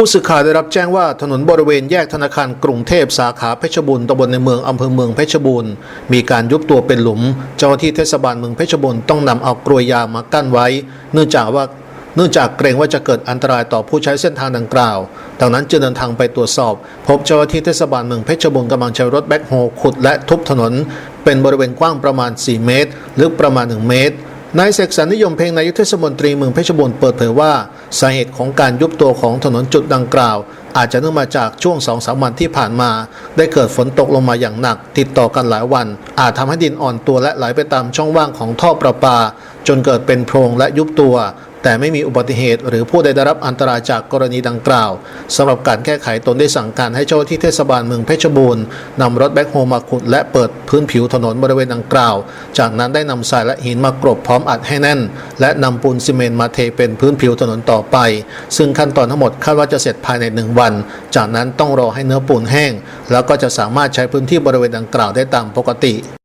ผู้สื่อข่าวได้รับแจ้งว่าถนนบริเวณแยกธนาคารกรุงเทพสาขาเพชรบูรณ์ตำบลในเมืองอำเภอเมืองเพชรบูรณ์มีการยุบตัวเป็นหลุมเจ้าหน้าที่เทศบาลเมืองเพชรบูรณ์ต้องนำเอากลวยยางมากั้นไว้เนื่องจากเกรงว่าจะเกิดอันตรายต่อผู้ใช้เส้นทางดังกล่าวดังนั้นจึงเดินทางไปตรวจสอบพบเจ้าหน้าที่เทศบาลเมืองเพชรบูรณ์กำลังใช้รถแบ็คโฮขุดและทุบถนนเป็นบริเวณกว้างประมาณ4 เมตรลึกประมาณ1 เมตรนายเสกสรรนิยมเพ็งนายกเทศมนตรีเมืองเพชรบูรณ์เปิดเผยว่าสาเหตุของการยุบตัวของถนนจุดดังกล่าวอาจจะเนื่องมาจากช่วง 2-3 วันที่ผ่านมาได้เกิดฝนตกลงมาอย่างหนักติดต่อกันหลายวันอาจทำให้ดินอ่อนตัวและไหลไปตามช่องว่างของท่อประปาจนเกิดเป็นโพรงและยุบตัวแต่ไม่มีอุบัติเหตุหรือผู้ใดได้รับอันตรายจากกรณีดังกล่าวสำหรับการแก้ไขตนได้สั่งการให้เจ้าหน้าที่เทศบาลเมืองเพชรบูรณ์นำรถแบ็คโฮมาขุดและเปิดพื้นผิวถนนบริเวณดังกล่าวจากนั้นได้นำทรายและหินมากรบพร้อมอัดให้แน่นและนำปูนซีเมนต์มาเทเป็นพื้นผิวถนนต่อไปซึ่งขั้นตอนทั้งหมดคาดว่าจะเสร็จภายใน1 วันจากนั้นต้องรอให้เนื้อปูนแห้งแล้วก็จะสามารถใช้พื้นที่บริเวณดังกล่าวได้ตามปกติ